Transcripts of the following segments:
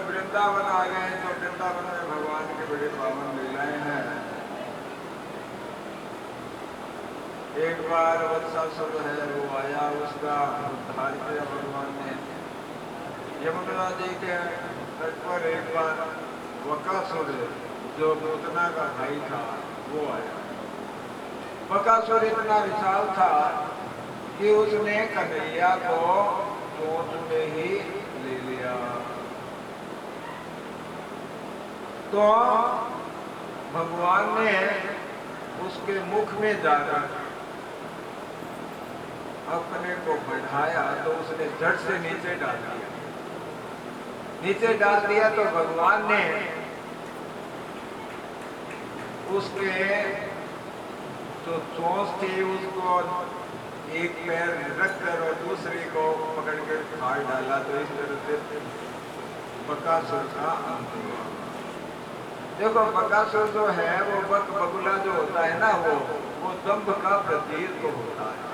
जब वृंदावन आ गए तो वृंदावन में भगवान के बड़े पावन लीलाएं हैं। एक बार वत्सासुर है वो आया, उसका उद्धार किया भगवान ने। यमुना जी के तट पर एक बार बकासुर जो पूतना का भाई था वो आया। बकासुर इतना विशाल था कि उसने कन्हैया को चोंच में ही ले लिया। तो भगवान ने उसके मुख में जाकर अपने को बढ़ाया तो उसने झट से नीचे डाल दिया। नीचे डाल दिया तो भगवान ने उसके जो चोंच थी उसको एक पैर रखकर और दूसरे को पकड़ कर फाड़ डाला। तो इस तरह से बकासुर का अंत हुआ। देखो बकासुर जो है वो बगुला जो होता है ना वो दंभ का प्रतीक होता है।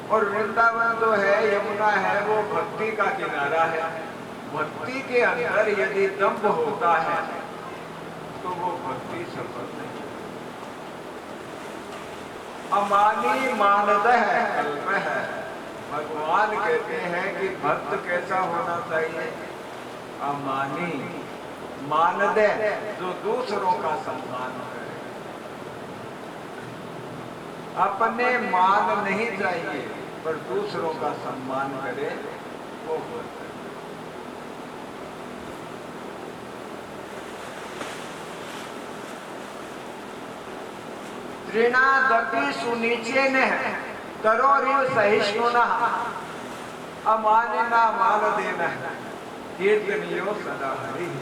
और वृंदावन जो है यमुना है वो भक्ति का किनारा है। भक्ति के अंदर यदि दंभ होता है तो वो भक्ति सफल नहीं। अमानी मानद है कल्प है। भगवान कहते हैं कि भक्त कैसा होना चाहिए? अमानी मानद जो दूसरों का सम्मान करे। अपने मान नहीं चाहिए पर दूसरों का सम्मान करे वो भक्त। तृणादपि सुनीचेन तरोरिव सहिष्णुनः अमानिना मानदेन कीर्तनीयो सदा हरिः।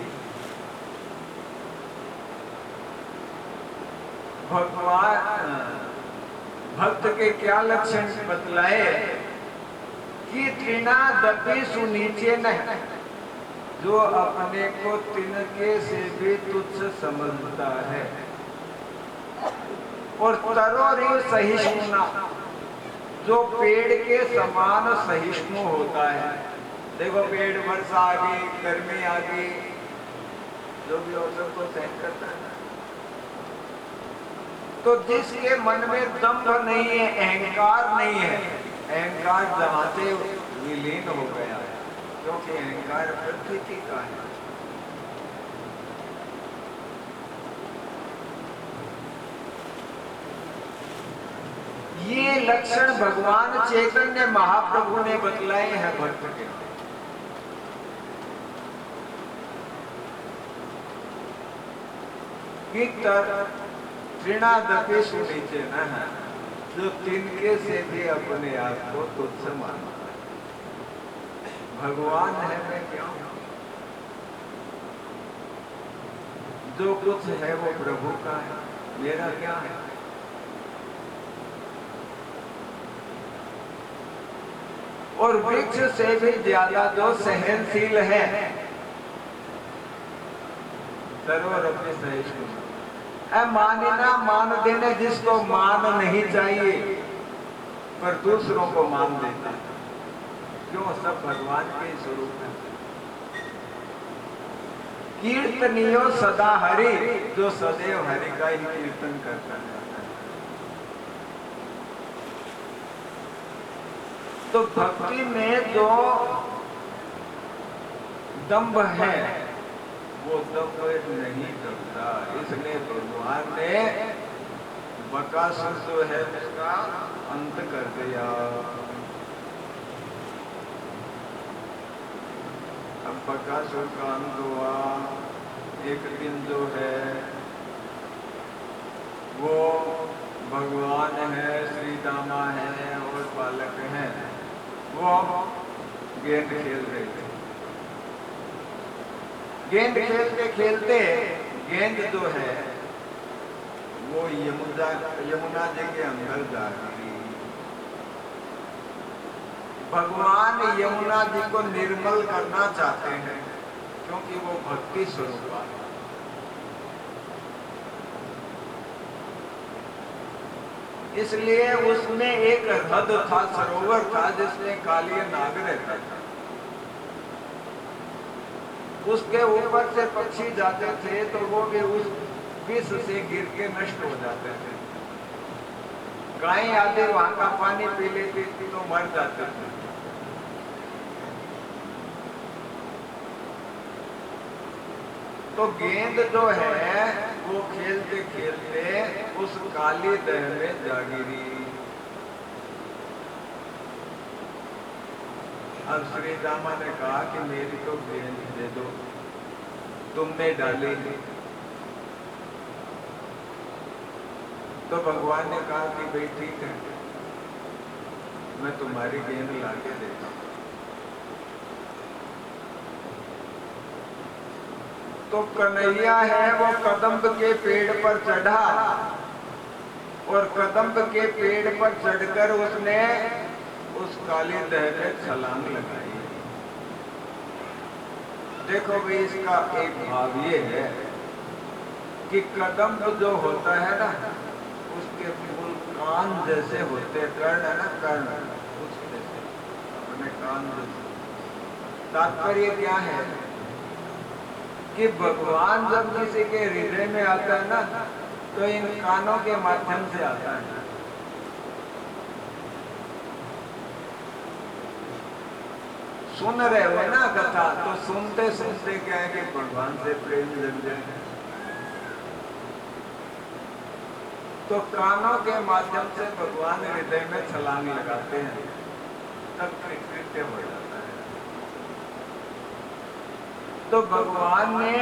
भगवान भक्त के क्या लक्षण बतलाए कि तृणादपि सुनीचेन, जो अपने को तिनके से भी तुच्छ समझता है। और तरोरिव सहिष्णुना, जो पेड़ के समान सहिष्णु होता है। देखो पेड़ वर्षा आ गई, गर्मी आ गई, जो भी हो सबको सहन करता है। तो जिसके मन में दंभ नहीं है, अहंकार नहीं है, अहंकार जहां से विलीन हो गया है, क्योंकि अहंकार प्रकृति का है। ये लक्षण भगवान चैतन्य महाप्रभु ने बतलाए हैं भक्त के। तृणादपि सुनीचेन है, जो तिनके से भी अपने आप को तुच्छ मानता है। भगवान है मैं क्या हूं? जो कुछ है वो प्रभु का है, मेरा क्या है? और वृक्ष से भी ज्यादा जो सहनशील है, सर्वरपि सहिष्णु। मानिना मान देने, जिसको मान नहीं चाहिए पर दूसरों को मान देता है। क्यों? सब भगवान के स्वरूप है। कीर्तनियो सदा हरि, जो सदैव हरि का ही कीर्तन करता है। तो भक्ति में जो दंभ है वो दंभ नहीं करता। इसलिए भगवान ने बकासुर जो है उसका अंत कर दिया। अब बकासुर का अंत हुआ। एक दिन जो है वो भगवान है, श्री दामा है और बालक हैं, वो गेंद खेल रहे थे। गेंद खेलते खेलते गेंद जो है वो यमुना जी के अंदर जा गई। भगवान यमुना जी को निर्मल करना चाहते हैं क्योंकि वो भक्ति स्वरूप है। इसलिए उसमें एक हृद था, सरोवर था, जिसमें कालिया नाग रहता था। उसके ऊपर से पक्षी जाते थे तो वो भी उस विष से गिर के नष्ट हो जाते थे। गाय आदि वहां का पानी पी लेती थी तो मर जाते थे। तो गेंद जो है वो खेलते खेलते उस काली दह में जा गिरी। अब श्री रामा ने कहा कि मेरी तो गेंद दे दो, तुमने डाली। तो भगवान ने कहा कि भाई ठीक है, मैं तुम्हारी गेंद लाके देता हूं। तो कन्हैया है वो कदम्ब के पेड़ पर चढ़ा और कदम्ब के पेड़ पर चढ़कर उसने उस काली दह में छलांग लगाई। देखो भाई, इसका एक भाव ये है कि कदम्ब जो होता है ना, उसके फूल कान जैसे होते, कर्ण है ना, कर्ण उस जैसे अपने कान जैसे। तात्पर्य क्या है कि भगवान जब किसी के हृदय में आता है ना, तो इन कानों के माध्यम से आता है। सुन रहे हो ना कथा, तो सुनते सुनते क्या है कि भगवान से प्रेम जग जाए। तो कानों के माध्यम से भगवान हृदय में छलांग लगाते हैं, तब कृत्य हो जाता है। तो भगवान ने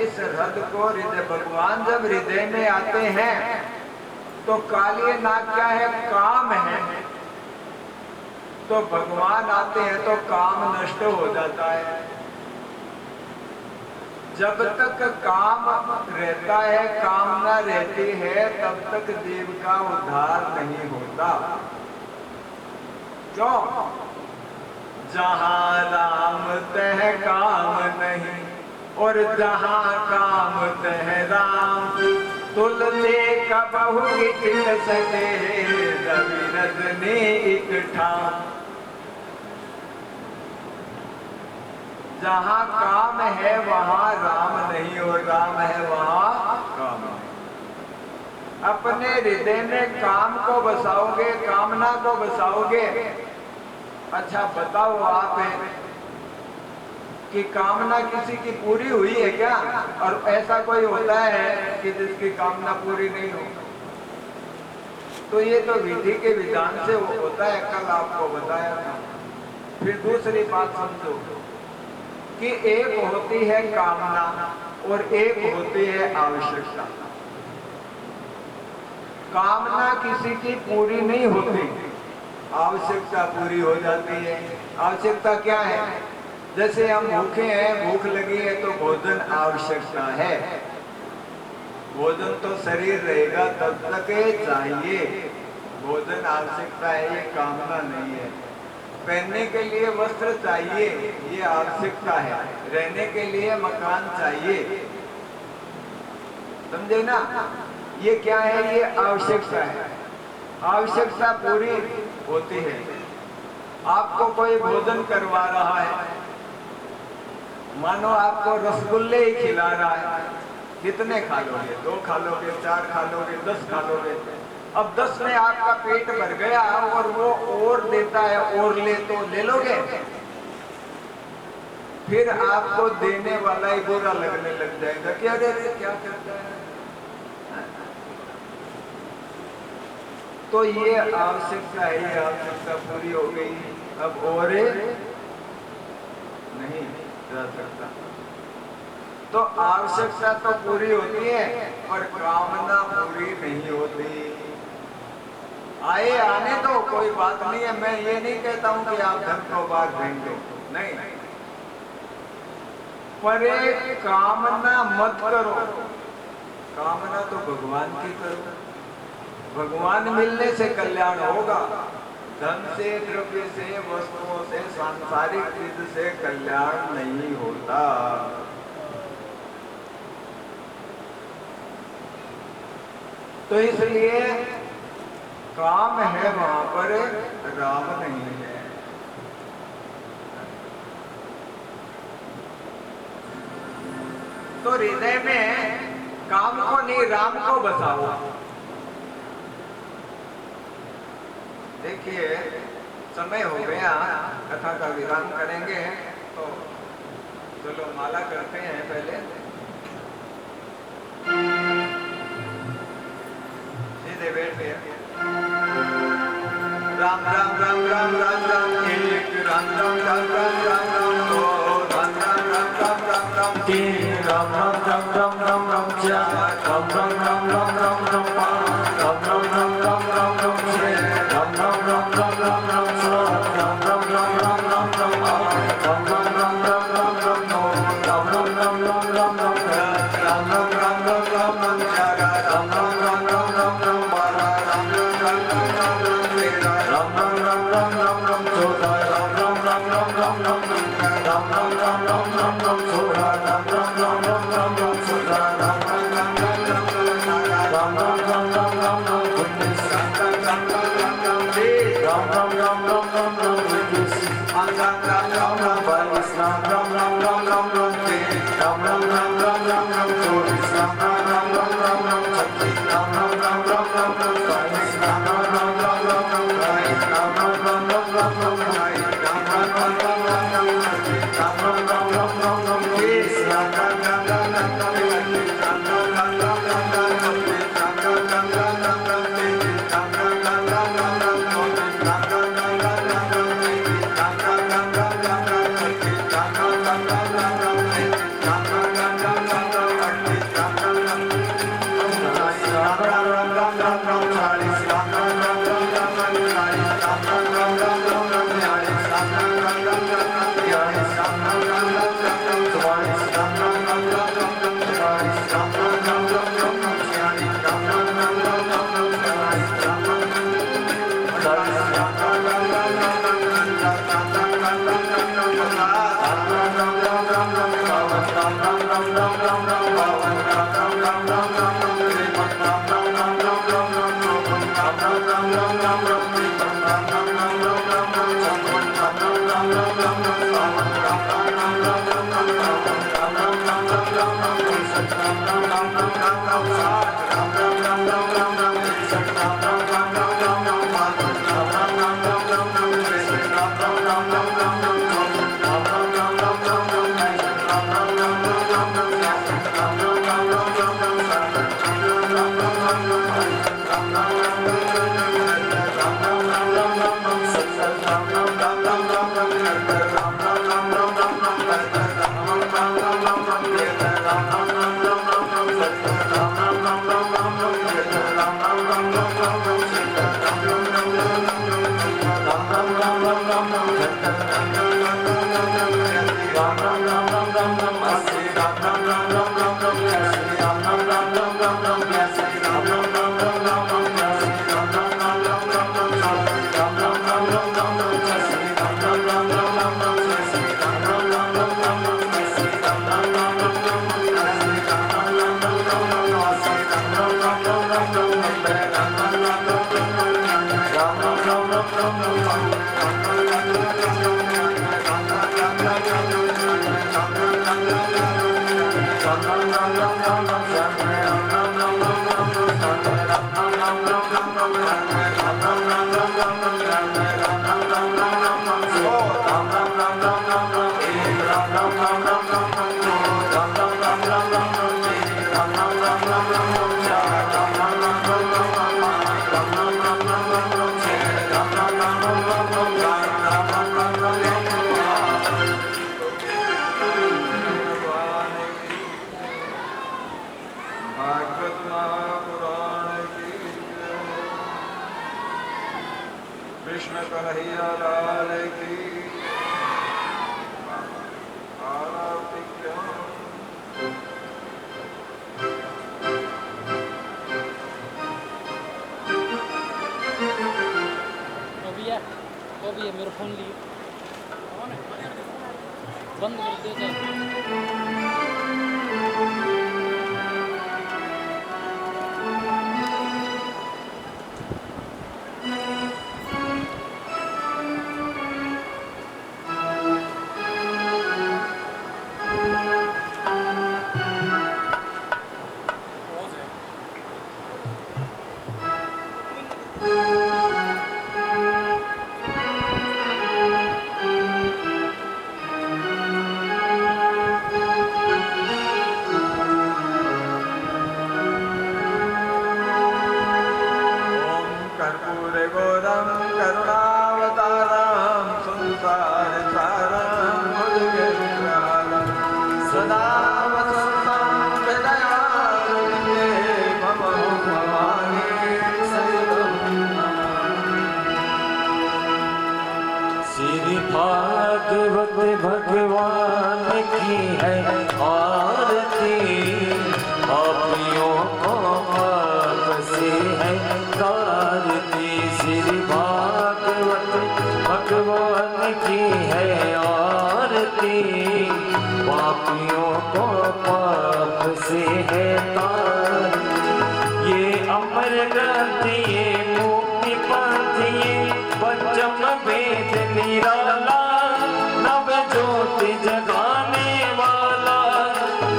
इस रथ को भगवान जब हृदय में आते हैं तो काली नाग क्या है, काम है। तो भगवान आते हैं तो काम नष्ट हो जाता है। जब तक काम रहता है, कामना रहती है, तब तक देव का उद्धार नहीं होता। क्यों? जहां राम तह काम नहीं और जहां काम तह राम, तुलसे कबहु गिटिल सके रवि रजनी एक ठाम। जहां काम है वहां राम नहीं और राम है वहां काम नहीं। अपने हृदय में काम को बसाओगे, कामना को बसाओगे। अच्छा बताओ आप कि कामना किसी की पूरी हुई है क्या? और ऐसा कोई होता है कि जिसकी कामना पूरी नहीं हो? तो ये तो विधि के विधान से होता है, कल आपको बताया था। फिर दूसरी बात समझो कि एक होती है कामना और एक होती है आवश्यकता। कामना किसी की पूरी नहीं होती, आवश्यकता पूरी हो जाती है। आवश्यकता क्या है? जैसे हम भूखे हैं, भूख लगी है तो भोजन आवश्यकता है। भोजन तो शरीर रहेगा तब तक चाहिए, भोजन आवश्यकता है, ये कामना नहीं है। पहनने के लिए वस्त्र चाहिए, ये आवश्यकता है। रहने के लिए मकान चाहिए, समझे ना? ये क्या है? ये आवश्यकता है। आवश्यकता पूरी होती है। आपको कोई भोजन करवा रहा है, मानो आपको रसगुल्ले ही खिला रहा है, कितने खा लोगे? 2 खा लोगे, 4 खा लोगे, 10 खा लोगे। अब 10 में आपका पेट भर गया और वो और देता है, और ले तो ले लोगे। फिर आपको देने वाला ही बुरा लगने लग जाएगा कि अरे क्या करता है। तो ये आवश्यकता है, ये आवश्यकता पूरी हो गई, अब और नहीं जा सकता। तो आवश्यकता तो पूरी होती है पर कामना पूरी नहीं होती। आए आने दो, कोई बात नहीं है। मैं ये नहीं कहता हूं कि आप धन को बात देंगे, नहीं, पर एक कामना मत करो। कामना तो भगवान की करो, भगवान मिलने से कल्याण होगा। धन से, द्रव्य से, वस्तुओं से, सांसारिक चीज से कल्याण नहीं होता। तो इसलिए काम है वहां पर, राम नहीं है। तो हृदय में काम को नहीं राम को बसाओ। देखिए समय हो गया, कथा का विराम करेंगे, तो चलो माला करते हैं पहले। सीधे बैठे राम राम राम राम राम राम एक राम राम राम राम राम राम दो राम राम राम राम राम राम तीन राम राम राम राम राम राम चार राम राम राम राम राम राम पाँच राम राम राम राम राम राम छः राम राम राम राम राम राम सात राम राम राम राम राम राम आठ राम राम राम राम राम राम नौ राम राम राम राम राम राम दस राम राम राम राम राम राम ग्यारह राम राम राम राम राम राम बारह राम राम राम राम राम राम तेरह राम राम राम राम राम राम चौदह राम राम राम राम राम राम राम राम राम राम राम राम सोलह राम राम राम राम राम राम सत्रह राम राम राम राम राम राम राम राम राम राम राम उन्नीस राम राम राम राम राम राम बीस राम राम राम राम राम राम इक्कीस राम राम राम राम राम बाईस राम राम राम राम राम राम तेईस राम राम राम राम राम राम चौबीस राम राम राम राम राम राम छत्तीस राम राम राम राम राम राम सत्ताईस राम राम राम राम राम राम अट्ठाईस राम राम राम राम राम राम उन्नीस राम राम राम राम राम राम तीस राम राम राम राम राम राम तीस राम राम राम राम राम राम इकतीस राम राम राम राम राम राम बत्तीस राम राम राम राम राम राम तैंतीस राम राम राम राम राम राम चौंतीस राम राम राम राम राम राम पैंतीस राम राम राम राम राम राम छत्तीस राम राम राम राम राम राम सैंतीस राम राम राम राम राम राम अड़तीस राम राम राम राम राम राम राम राम चालीस राम राम राम राम राम राम चालीस राम राम राम राम राम राम बयालीस राम राम राम राम राम राम तियालीस राम राम राम राम राम राम चौवालीस राम राम राम राम राम राम पैंतालीस राम राम राम राम राम राम छियालीस राम राम राम राम राम राम सैंतालीस राम राम अड़तालीस राम राम राम राम राम राम उनचास राम राम राम राम राम राम पचास राम राम राम राम राम राम इक्यावन राम राम राम राम राम राम बावन राम राम राम राम राम राम तिरपन राम राम राम राम राम राम चौपन राम राम राम राम राम राम तिरपन राम राम राम राम राम राम छप्पन राम राम राम राम राम राम सावन राम राम राम राम राम राम बावन राम राम राम राम राम राम तिरसठ राम राम राम राम राम राम साठ राम राम राम राम राम राम तिरसठ राम राम राम राम राम राम बावन राम राम राम राम राम राम तिरसठ राम राम राम राम राम राम चौवन राम राम राम राम राम राम पैंसठ राम राम राम राम राम राम छियासठ राम राम राम राम राम राम सत्तर राम राम राम राम राम राम अड़सठ राम राम राम राम राम राम राम राम राम राम राम सत्तर राम राम राम राम राम राम अठहत्तर राम राम राम राम राम राम बहत्तर राम राम राम राम राम राम तिहत्तर राम राम राम राम राम राम सत्तर राम राम राम राम राम राम तिहत्तर राम राम राम राम राम राम छिहत्तर राम राम राम राम राम राम राम राम राम राम राम राम अठहत्तर राम राम राम राम राम राम तिरासी राम राम राम राम राम राम अस्सी राम राम राम राम राम राम इक्यासी राम राम राम राम राम राम बयासी राम राम राम राम राम राम तिरासी राम राम राम राम राम राम चौरासी राम राम राम राम राम राम पचासी राम राम राम राम राम राम छियासी राम राम राम राम राम राम सत्तासी राम राम राम राम राम राम अठासी राम राम राम राम राम राम नवासी राम राम राम राम राम राम नब्बे राम राम राम राम राम राम निन्यानवे राम राम राम राम राम राम बानवे राम राम राम राम राम राम तिरानवे राम राम राम राम राम राम चौरानवे राम राम राम राम राम राम तिरानवे राम राम राम राम राम राम छियानवे राम राम राम राम राम राम सत्तानवे राम राम राम राम राम राम तिरानवे राम राम राम राम राम राम सौ राम राम राम राम राम राम एक राम राम राम राम राम राम दो राम राम राम राम राम राम तीन राम राम राम राम राम राम चार राम राम राम राम राम राम पाँच राम राम राम राम राम राम छः राम राम राम राम राम राम सात राम राम राम राम राम भागवत महापुराण की कृष्ण कन्हैया लाल की आरती क्यों वो भी है मेरा फोन लिए बंद कर देते भगवान की है आरती, पापियों को पाप से है तारती। श्री भागवत भगवान की है आरती, पापियों को पाप से है तारती। ये अमर ग्रंथ ये मुक्ति पंथ ये पंचम वेद निराला, नव ज्योति जगाने वाला।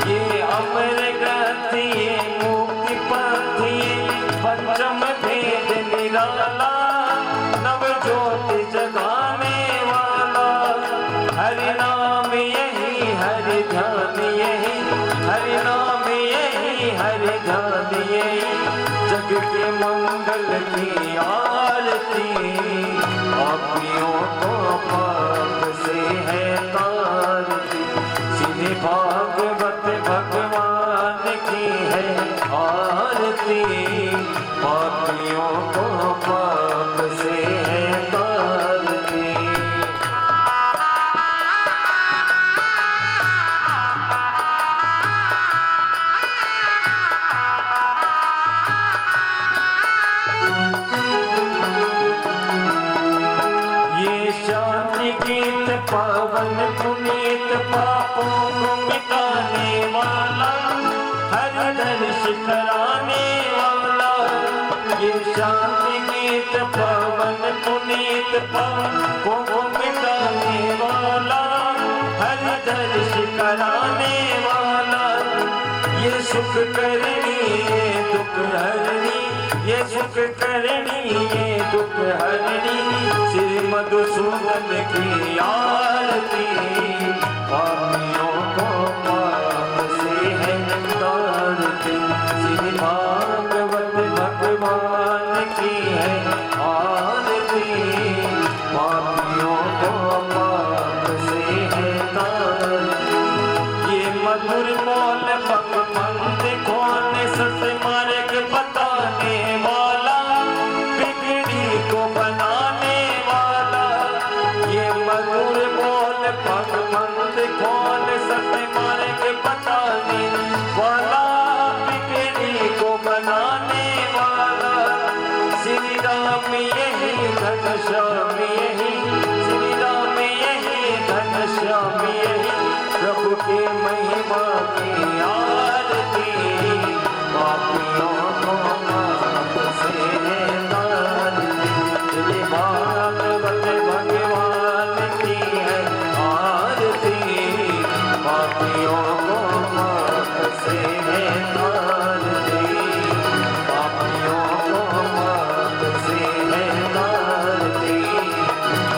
ये अमर ग्रंथ ये मुक्ति पंथ ये पंचम वेद निराला, नव ज्योति जगाने वाला। हरि नाम यही हरि ध्यान यही, हरि नाम यही हरि ध्यान यही, जग के मंगल की आरती। पापियों को पाप से है तारती, श्री भागवत भगवान की है आरती, पापियों को पाप से है तारती। गीत पावन पुनीत पापों को मिटाने वाला, हर दर्श कराने वाला। ये शांति गीत पावन पुनीत पापों को मिटाने वाला, हर दर्श कराने वाला। ये सुख करनी ये दुख हरनी, ये सुख करनी ये दुख हरनी, श्री मधुसूदन की आरती। पापियों को पाप से है तारती, श्री भागवत भगवान की है आरती। पापियों को पाप से है तारती। ये मधुर मौल पग मंद खोने सत मार्ग बताने वाला, बिगड़ी को बनाने वाला। ये मधुर बोल पग मंद खोल सत मार्ग बताने वाला, बिगड़ी को बनाने वाला। श्री राम यही घनश्याम यही, श्री राम यही घनश्याम यही, प्रभु के महिमा की आरती। पापियों को पाप से है तारती, श्री भागवत भगवान की है आरती। पापियों को पाप से है तारती, पापियों को पाप से है तारती,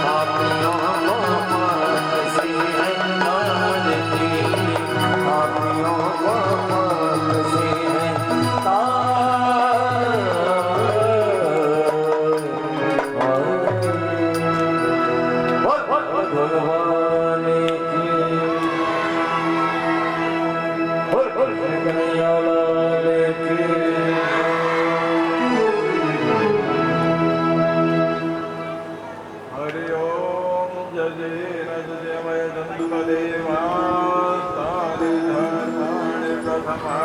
पापियों को पाप से है तारती, पापियों को पाप से है भगवान की कन्हैयालाल की। हरि ओम जय जय जय जय जय जंतु देवा प्रथमा